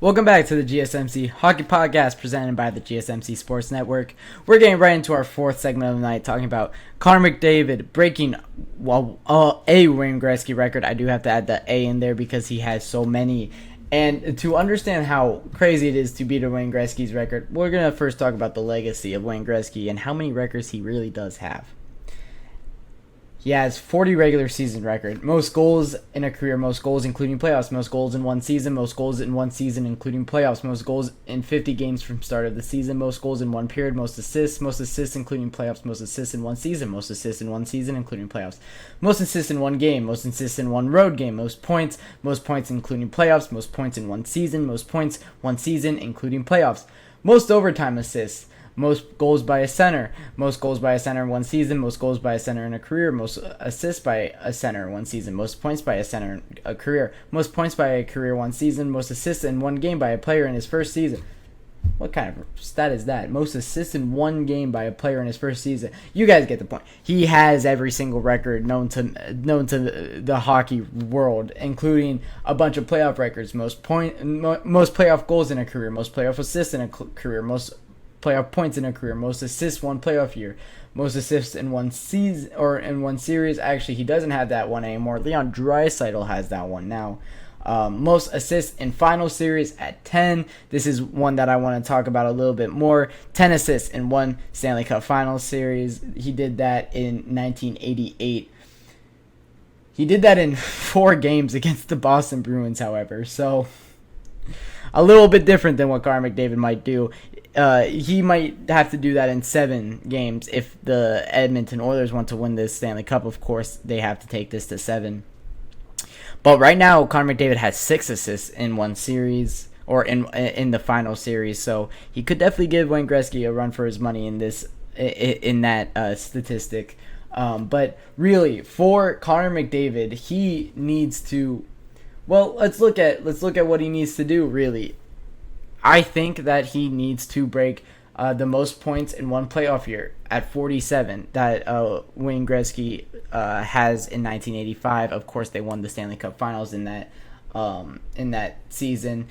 Welcome back to the GSMC Hockey Podcast presented by the GSMC Sports Network. We're getting right into our fourth segment of the night, talking about Conor McDavid breaking a Wayne Gretzky record. I do have to add the A in there because he has so many. And to understand how crazy it is to beat a Wayne Gretzky's record, we're going to first talk about the legacy of Wayne Gretzky and how many records he really does have. He has 40 regular season record. Most goals in a career, most goals including playoffs, most goals in one season, most goals in one season including playoffs, most goals in 50 games from start of the season, most goals in one period, most assists including playoffs, most assists in one season, most assists in one season including playoffs, most assists in one game, most assists in one road game, most points including playoffs, most points in one season including playoffs, most overtime assists, most goals by a center in one season, most goals by a center in a career, most assists by a center in one season, most points by a center in a career, most points by a career one season, most assists in one game by a player in his first season. What kind of stat is that? Most assists in one game by a player in his first season. You guys get the point. He has every single record known to the hockey world, including a bunch of playoff records, most playoff goals in a career, most playoff assists in a career, most playoff points in a career, most assists one playoff year, most assists in one season or in one series. Actually, he doesn't have that one anymore. Leon Draisaitl has that one now. Most assists in final series at 10. This is one that I want to talk about a little bit more. 10 assists in one Stanley Cup final series. He did that in 1988. He did that in 4 games against the Boston Bruins, however. So a little bit different than what Conor McDavid might do. He might have to do that in 7 games if the Edmonton Oilers want to win this Stanley Cup. Of course, they have to take this to 7. But right now, Conor McDavid has 6 assists in one series, or in the final series. So he could definitely give Wayne Gretzky a run for his money in that statistic. But really, for Conor McDavid, he needs to. Well, let's look at what he needs to do. Really, I think that he needs to break the most points in one playoff year at 47 that Wayne Gretzky has in 1985. Of course, they won the Stanley Cup Finals in that season.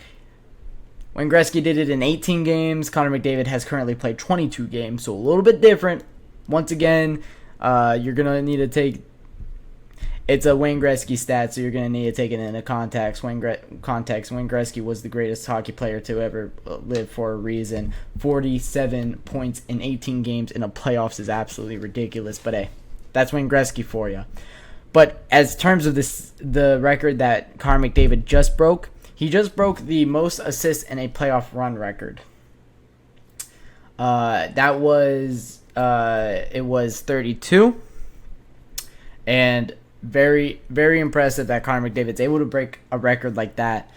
Wayne Gretzky did it in 18 games. Conor McDavid has currently played 22 games, so a little bit different. Once again, you're gonna need to take. It's a Wayne Gretzky stat, so you're going to need to take it into context. Wayne Gretzky was the greatest hockey player to ever live for a reason. 47 points in 18 games in the playoffs is absolutely ridiculous. But hey, that's Wayne Gretzky for you. But as terms of the record that Conor McDavid just broke, he just broke the most assists in a playoff run record. It was 32. And very, very impressive that Conor McDavid's able to break a record like that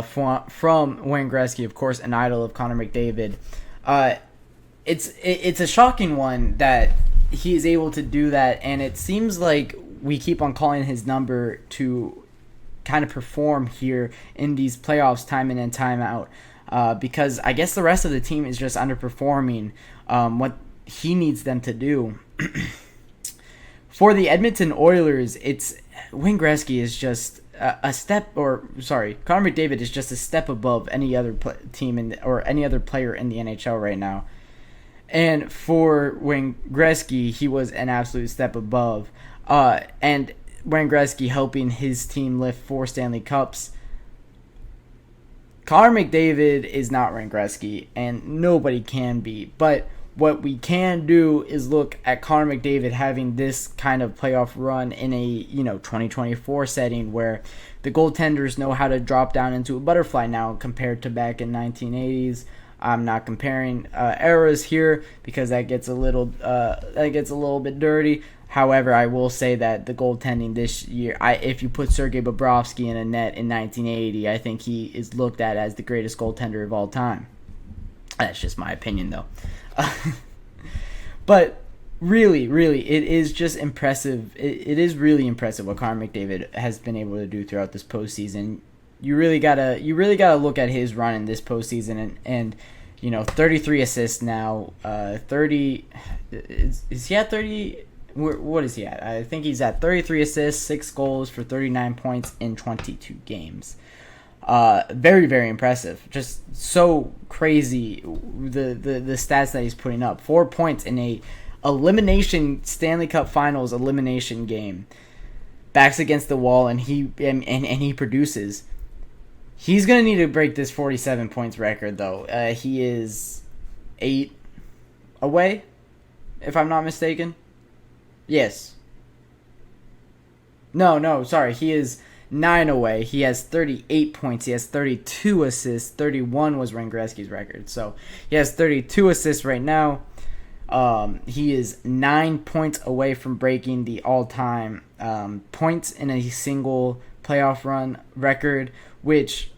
from Wayne Gretzky, of course, an idol of Conor McDavid. It's a shocking one that he is able to do that, and it seems like we keep on calling his number to kind of perform here in these playoffs time in and time out because I guess the rest of the team is just underperforming what he needs them to do. For the Edmonton Oilers, Wayne Gretzky is just Conor McDavid is just a step above any other team or any other player in the NHL right now. And for Wayne Gretzky, he was an absolute step above. And Wayne Gretzky helping his team lift 4 Stanley Cups. Conor McDavid is not Wayne Gretzky, and nobody can be, but what we can do is look at Conor McDavid having this kind of playoff run in a 2024 setting where the goaltenders know how to drop down into a butterfly now compared to back in 1980s. I'm not comparing eras here because that gets a little bit dirty. However, I will say that the goaltending this year, if you put Sergei Bobrovsky in a net in 1980, I think he is looked at as the greatest goaltender of all time. That's just my opinion, though. But really, it is just impressive. It is really impressive what Conor McDavid has been able to do throughout this postseason. You really gotta look at his run in this postseason and 33 assists now. 30 is he at 30? What is he at? I think he's at 33 assists, 6 goals for 39 points in 22 games. Very, very impressive. Just so crazy the stats that he's putting up. 4 points in a elimination Stanley Cup Finals elimination game. Backs against the wall, and he produces. He's gonna need to break this 47 points record though. He is 8 away, if I'm not mistaken. Yes. No, sorry. He is 9 away. He has 38 points. He has 32 assists. 31 was Wayne Gretzky's record. So he has 32 assists right now. He is 9 points away from breaking the all-time points in a single playoff run record, which,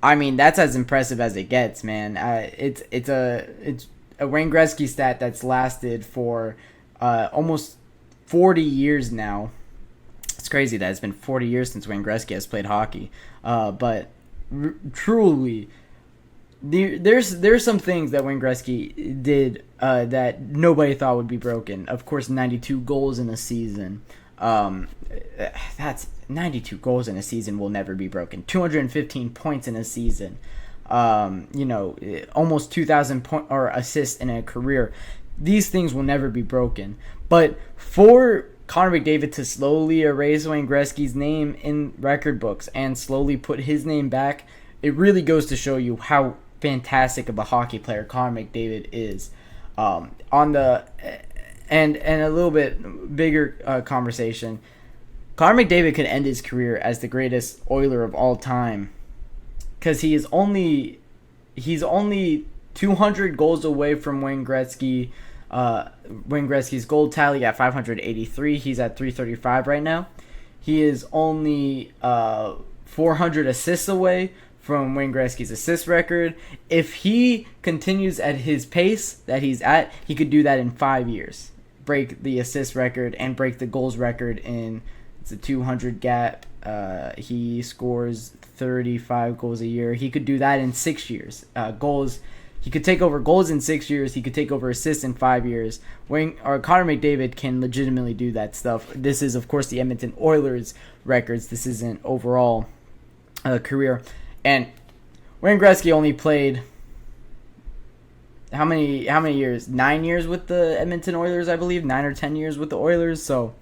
I mean, that's as impressive as it gets, man. It's a Wayne Gretzky stat that's lasted for almost 40 years now. It's crazy that it's been 40 years since Wayne Gretzky has played hockey. But truly, there's some things that Wayne Gretzky did that nobody thought would be broken. Of course, 92 goals in a season. That's 92 goals in a season will never be broken. 215 points in a season. Almost 2,000 or assists in a career. These things will never be broken. But for Conor McDavid to slowly erase Wayne Gretzky's name in record books and slowly put his name back, it really goes to show you how fantastic of a hockey player Conor McDavid is. And a little bit bigger conversation, Conor McDavid could end his career as the greatest Oiler of all time, because he's only 200 goals away from Wayne Gretzky. Wayne Gretzky's goal tally at 583. He's at 335 right now. He is only 400 assists away from Wayne Gretzky's assist record. If he continues at his pace that he's at, he could do that in 5 years. Break the assist record and break the goals record in the 200 gap. He scores 35 goals a year. He could do that in 6 years. He could take over goals in 6 years. He could take over assists in 5 years. Conor McDavid can legitimately do that stuff. This is, of course, the Edmonton Oilers records. This isn't overall career. And Wayne Gretzky only played how many years? 9 years with the Edmonton Oilers, I believe. 9 or 10 years with the Oilers. So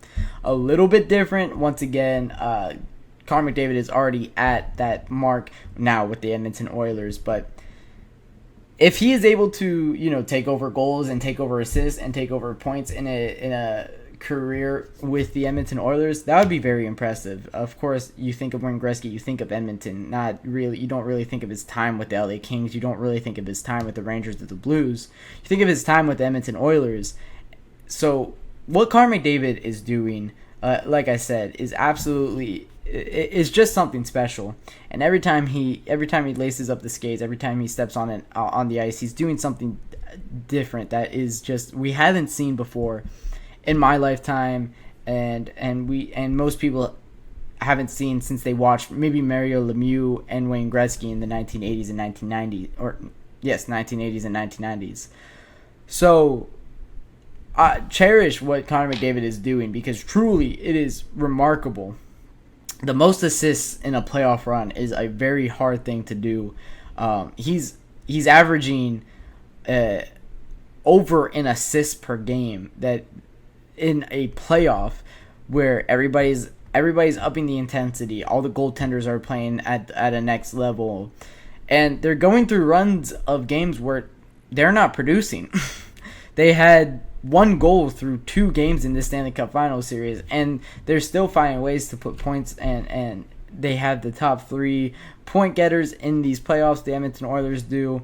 a little bit different. Once again, Conor McDavid is already at that mark now with the Edmonton Oilers, but if he is able to, take over goals and take over assists and take over points in a career with the Edmonton Oilers, that would be very impressive. Of course, you think of Wayne Gretzky, you think of Edmonton. You don't really think of his time with the LA Kings. You don't really think of his time with the Rangers or the Blues. You think of his time with the Edmonton Oilers. So what Conor McDavid is doing, like I said, is absolutely... It's just something special, and every time he laces up the skates, every time he steps on the ice, he's doing something different that is just we haven't seen before in my lifetime, and most people haven't seen since they watched maybe Mario Lemieux and Wayne Gretzky in the 1980s and 1990s, 1980s and 1990s. So cherish what Conor McDavid is doing, because truly it is remarkable. The most assists in a playoff run is a very hard thing to do. He's averaging over an assist per game. That in a playoff where everybody's upping the intensity, all the goaltenders are playing at a next level, and they're going through runs of games where they're not producing. They had 1 goal through 2 games in this Stanley Cup Finals series, and they're still finding ways to put points, and they have the top 3 point getters in these playoffs. The Edmonton Oilers do.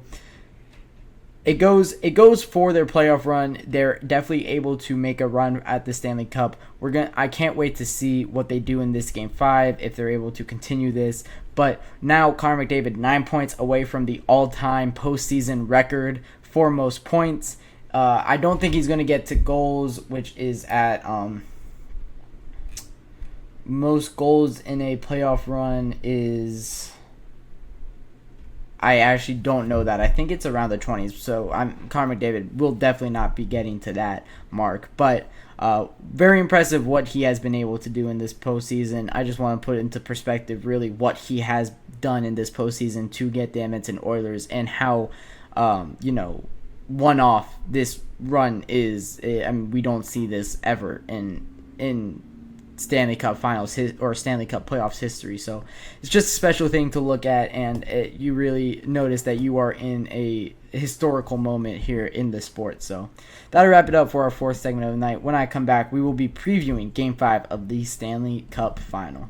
It goes for their playoff run. They're definitely able to make a run at the Stanley Cup. I can't wait to see what they do in this Game 5 if they're able to continue this. But now Conor McDavid 9 points away from the all-time postseason record for most points. I don't think he's going to get to goals, which is at most goals in a playoff run is... I actually don't know that. I think it's around the 20s. So Conor McDavid will definitely not be getting to that mark. But very impressive what he has been able to do in this postseason. I just want to put into perspective really what he has done in this postseason to get the Edmonton Oilers and how, one-off this run is. I mean, we don't see this ever in Stanley Cup Finals or Stanley Cup playoffs history. So it's just a special thing to look at, and you really notice that you are in a historical moment here in the sport. So that'll wrap it up for our fourth segment of the night. When I come back, we will be previewing Game 5 of the Stanley Cup Final.